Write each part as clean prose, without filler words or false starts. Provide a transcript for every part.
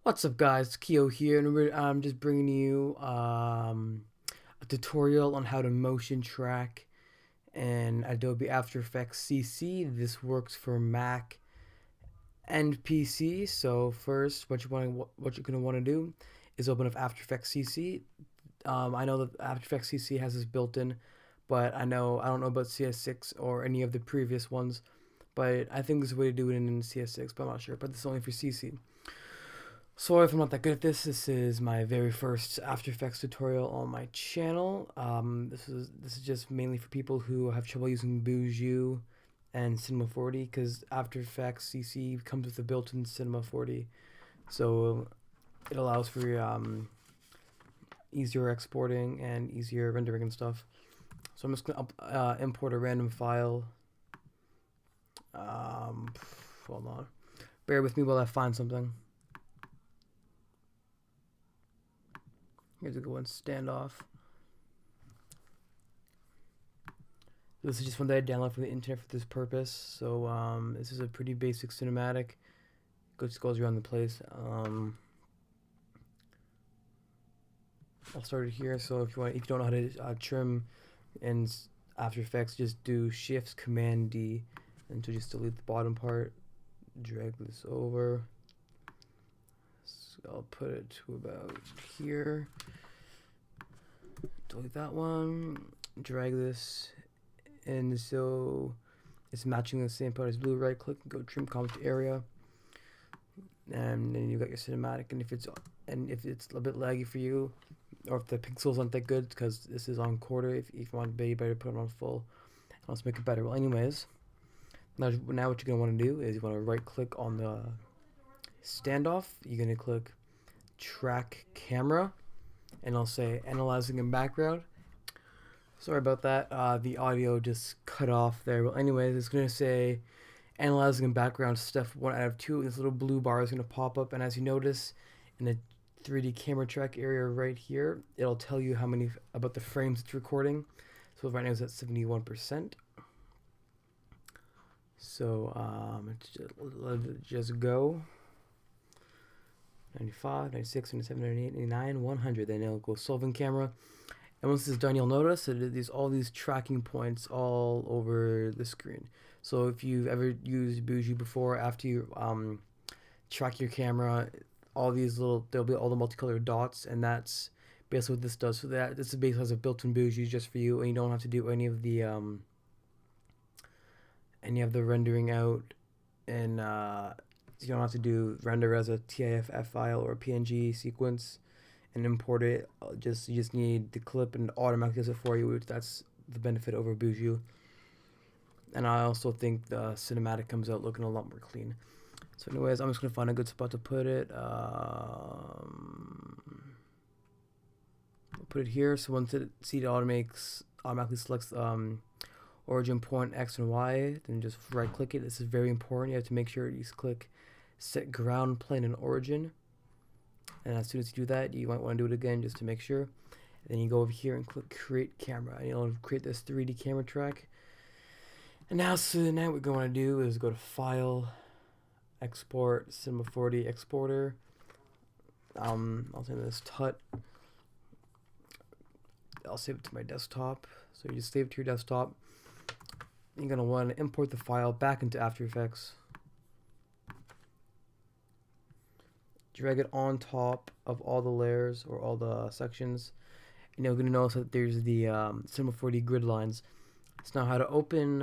What's up, guys? Keo here, and I'm just bringing you a tutorial on how to motion track in Adobe After Effects CC. This works for Mac and PC. So first, what you're gonna want to do is open up After Effects CC. I know that After Effects CC has this built-in, but I don't know about CS6 or any of the previous ones. But I think there's a way to do it in CS6, but I'm not sure. But this is only for CC. Sorry if I'm not that good at this. This is my very first After Effects tutorial on my channel. This is just mainly for people who have trouble using Buju and Cinema 4D, because After Effects CC comes with a built-in Cinema 4D, so it allows for easier exporting and easier rendering and stuff. So I'm just gonna import a random file. Hold on, bear with me while I find something. Here's a good one, Standoff. This is just one that I downloaded from the internet for this purpose. So this is a pretty basic cinematic. Just goes around the place. I'll start it here. So if you don't know how to trim in After Effects, just do Shift Command D, and to just delete the bottom part. Drag this over. So I'll put it to about here. Delete that one. Drag this, and so it's matching the same part as blue. Right click and go trim compact area, and then you got your cinematic. And if it's a bit laggy for you, or if the pixels aren't that good, because this is on quarter, if you want to be better, put it on full. Let's make it better. Well, anyways, now what you're gonna want to do is you want to right click on the standoff. You're gonna click track camera, and I'll say analyzing in background. Sorry about that. The audio just cut off there. Well, anyways, it's gonna say analyzing in background step 1 out of 2. This little blue bar is gonna pop up, and as you notice in the 3D camera track area right here, it'll tell you how many about the frames it's recording. So right now it's at 71%. So let it just go. 95, 96, 97, 98, 99, 100. Then it'll go solving camera. And once this is done, you'll notice that there's all these tracking points all over the screen. So if you've ever used Buju before, after you track your camera, there'll be all the multicolored dots, and that's basically what this does. So this is basically has a built-in Buju just for you, and you don't have to do any of the rendering out, and you don't have to render as a TIFF file or a PNG sequence and import it. You just need the clip, and it automatically does it for you. That's the benefit over Buju. And I also think the cinematic comes out looking a lot more clean. So anyways, I'm just gonna find a good spot to put it. I'll put it here. So once it automatically selects origin point X and Y, then just right click it. This is very important. You have to make sure you click set ground plane and origin, and as soon as you do that, you might want to do it again just to make sure. And then you go over here and click create camera, and it'll create this 3D camera track. And now what we're going to do is go to file, export, Cinema 4D exporter. I'll save this tut. I'll save it to my desktop. So you just save it to your desktop. You're going to want to import the file back into After Effects. Drag it on top of all the layers or all the sections, and you're going to notice that there's the Cinema 4D grid lines. So now how to open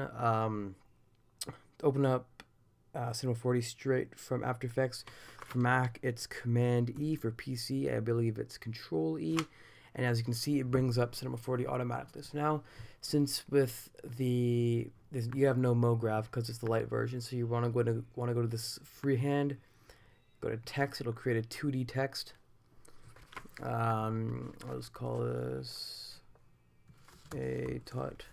up Cinema 4D straight from After Effects. For Mac, it's Command E. For PC, I believe it's Control E. And as you can see, it brings up Cinema 4D automatically. So now, since you have no MoGraph because it's the light version, so you want to go to this freehand. Go to text. It'll create a 2D text. I'll just call this a tut.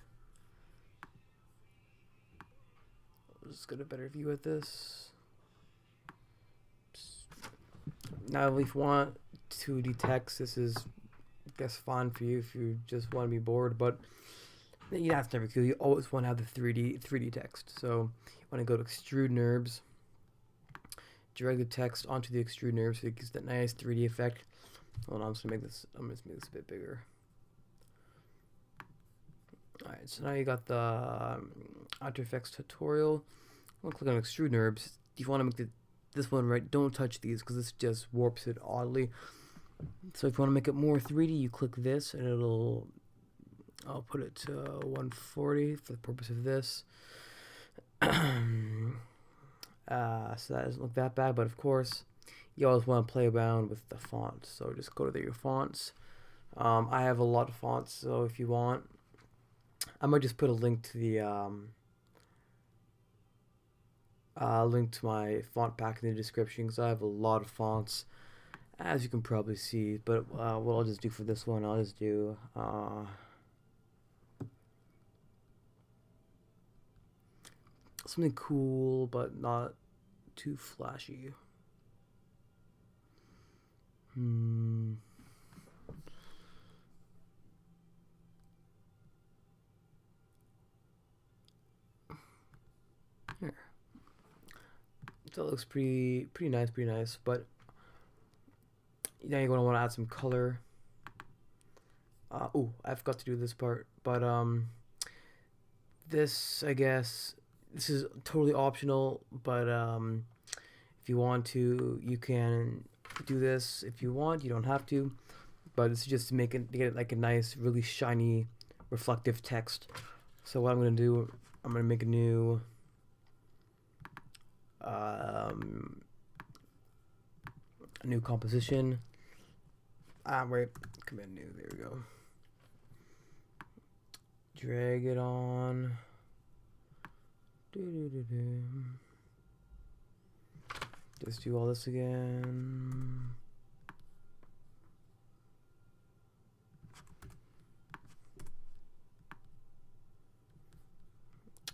Let's get a better view at this. Now, if you want 2D text, this is, I guess, fine for you if you just want to be bored. But yeah, that's never cool. You always want to have the 3D text. So you want to go to extrude NURBS. drag the text onto the extrude NURB so it gives that nice 3D effect. Hold on, I'm just gonna make this a bit bigger. Alright, so now you got the After Effects tutorial. I'm gonna click on extrude NURBS. If you want to make this one right, don't touch these because this just warps it oddly. So if you want to make it more 3D, you click this and I'll put it to 140 for the purpose of this. So that doesn't look that bad, but of course you always want to play around with the font, so just go to your fonts. I have a lot of fonts, so if you want, I might just put a link to the link to my font pack in the description because I have a lot of fonts, as you can probably see. But what I'll just do for this one, I'll just do something cool but not too flashy. Here. So it looks pretty nice, but now you're gonna want to add some color. Oh, I forgot to do this part, but this, I guess, this is totally optional, but if you want to, you can do this. If you want, you don't have to, but it's just to get it like a nice, really shiny, reflective text. So what I'm gonna do, I'm gonna make a new composition. Wait, command new, there we go. Drag it on. Just do all this again.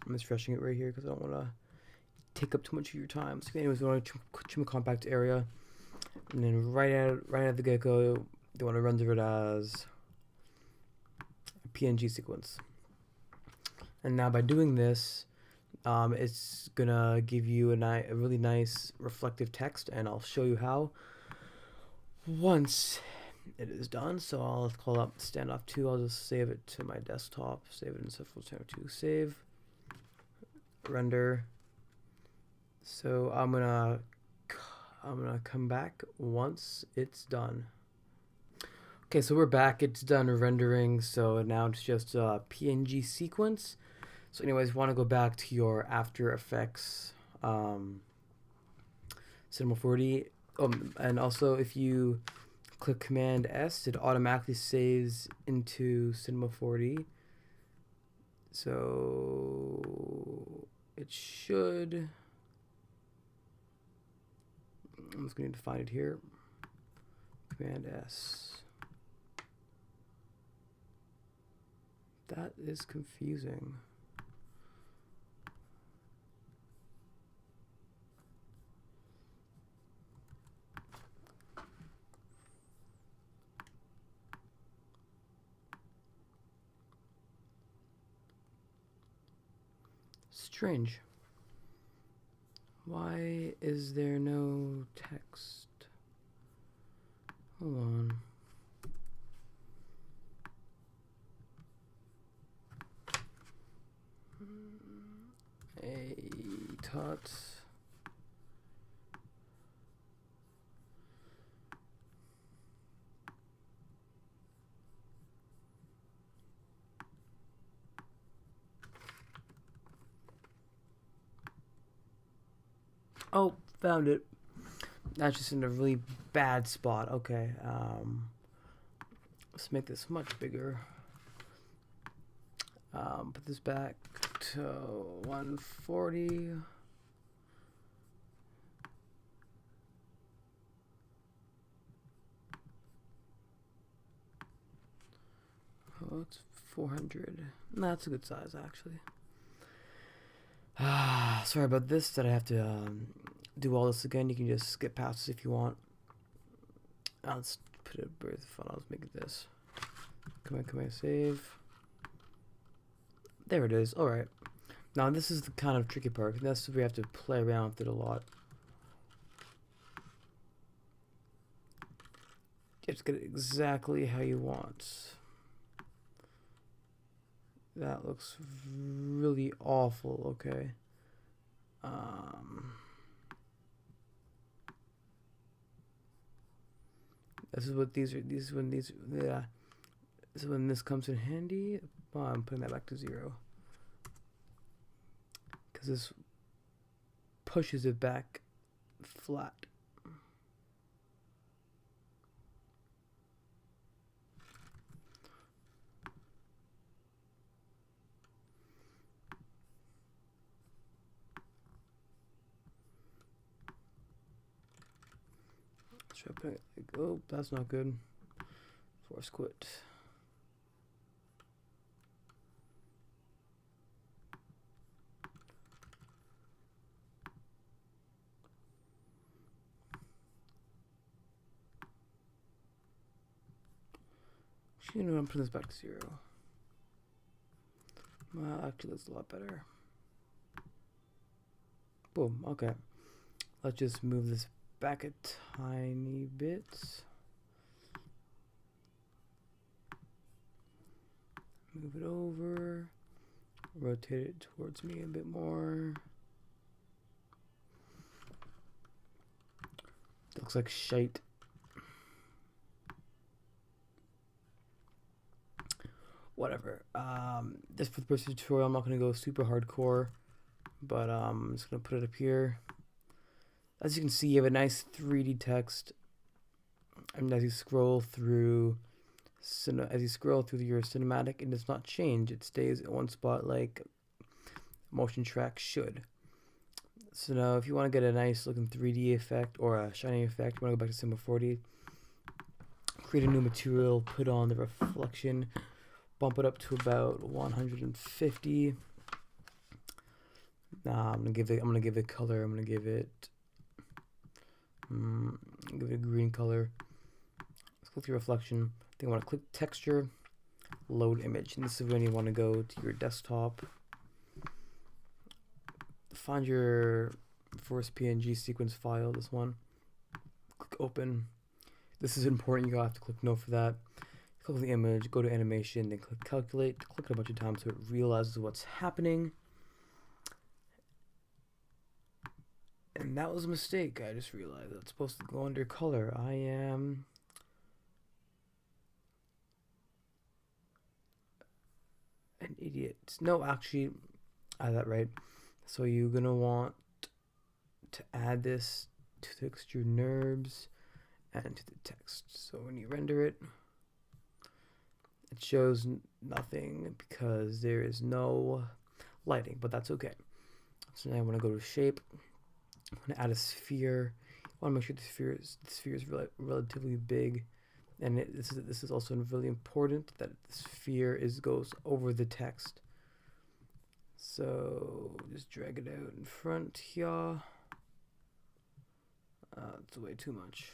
I'm just refreshing it right here because I don't want to take up too much of your time. So anyways, we want to trim a compact area, and then right at the get-go, you want to render it as a PNG sequence. And now by doing this, it's gonna give you a really nice reflective text, and I'll show you how once it is done. So I'll call up standoff 2. I'll just save it to my desktop, save it in standoff 2, save, render. So I'm gonna come back once it's done. Okay, so we're back. It's done rendering. So now it's just a PNG sequence. So anyways, you want to go back to your After Effects Cinema 4D. And also if you click Command S, it automatically saves into Cinema 4D. So it should. I'm just going to find it here. Command S. That is confusing. Strange. Why is there no text? Hold on. A tot. Oh, found it. That's just in a really bad spot. Okay. Let's make this much bigger. Put this back to 140. Oh, it's 400. That's a good size, actually. Sorry about this, that I have to do all this again. You can just skip past this if you want. Let's put it where's the fun. I'll just make it this. Come on, save. There it is. Alright. Now this is the kind of tricky part. That's where we have to play around with it a lot. Just get it exactly how you want. That looks really awful. Okay. This is what these are. These when these. Yeah. This is when this comes in handy. Oh, I'm putting that back to 0 because this pushes it back flat. Try putting it like, oh, that's not good. Force quit. Actually, you know, I'm putting this back to 0. Well, actually, that's a lot better. Boom. Okay. Let's just move this back a tiny bit. Move it over. Rotate it towards me a bit more. Looks like shite. Whatever. Just for the purpose of the tutorial, I'm not going to go super hardcore, but I'm just going to put it up here. As you can see, you have a nice 3D text. And as you scroll through your cinematic, it does not change. It stays in one spot like motion track should. So now if you want to get a nice looking 3D effect or a shining effect, you want to go back to Cinema 4D, create a new material, put on the reflection, bump it up to about 150. I'm gonna give it color. I'm gonna give it a green color. Let's click the reflection. Then I want to click texture, load image, and this is when you want to go to your desktop. Find your first PNG sequence file, this one. Click open. This is important, you have to click no for that. Click the image, go to animation, then click calculate. Click it a bunch of times so it realizes what's happening. And that was a mistake, I just realized. That's supposed to go under color. I am an idiot. No, actually, I had that right. So you're gonna want to add this to the extrude NURBS and to the text. So when you render it, it shows nothing because there is no lighting, but that's okay. So now I want to go to shape. I'm going to add a sphere. I want to make sure the sphere is relatively big, and this is also really important that the sphere goes over the text. So just drag it out in front here. It's way too much.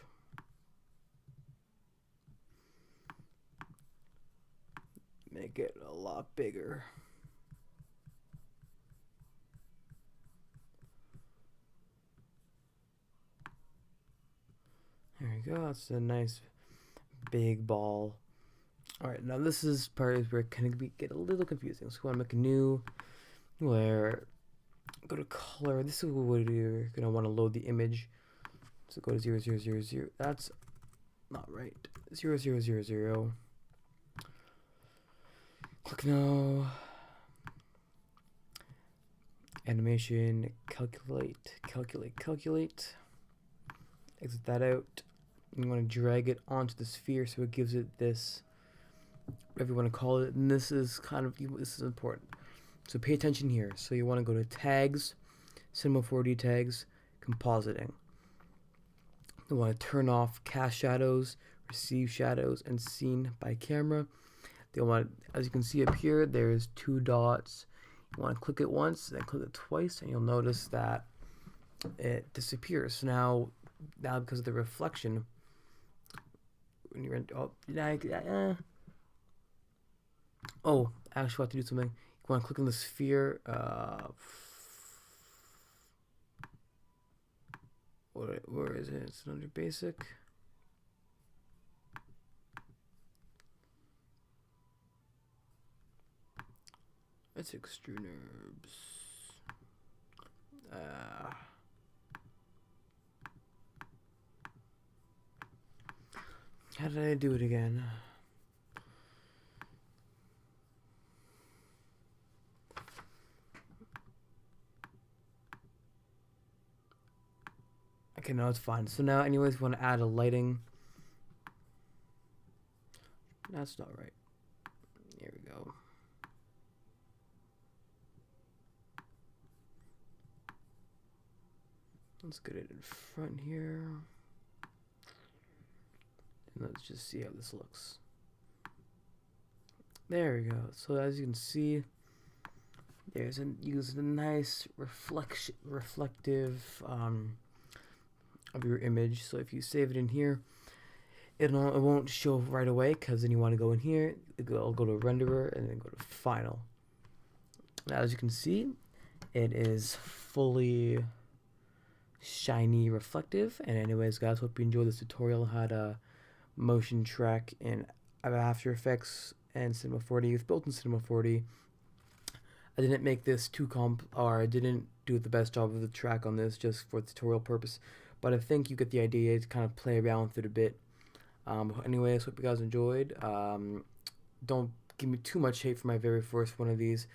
Make it a lot bigger. There you go. That's a nice big ball. All right, now this is part where it can get a little confusing. So we want to make a new layer. Go to color. This is where you're gonna want to load the image. So go to 0, 0, 0, 0. That's not right. 0, 0, 0, 0. Click no. Animation, calculate, calculate, calculate. Exit that out. You want to drag it onto the sphere so it gives it this, whatever you want to call it. And this is this is important. So pay attention here. So you want to go to tags, Cinema 4D tags, compositing. You want to turn off cast shadows, receive shadows, and scene by camera. They want, as you can see up here, there's 2 dots. You want to click it once, then click it twice, and you'll notice that it disappears. So now because of the reflection, when you're in, actually, I have to do something. You want to click on the sphere. Where is it? It's under basic. Let's extrude NURBS. How did I do it again? Okay, no, it's fine. So now, anyways, we want to add a lighting. That's not right. Here we go. Let's get it in front here. And let's just see how this looks. There we go. So as you can see, there's use a nice reflective of your image. So if you save it in here, it won't show right away, because then you want to go in here, I'll go to renderer and then go to final. Now as you can see, it is fully shiny reflective. And anyways guys, hope you enjoyed this tutorial on how to motion track in After Effects and Cinema 4D. It's built in Cinema 4D. I didn't make this I didn't do the best job of the track on this just for tutorial purpose, but I think you get the idea to kind of play around with it a bit. Anyways, hope you guys enjoyed. Don't give me too much hate for my very first one of these.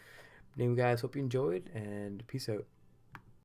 Anyway guys, hope you enjoyed, and peace out.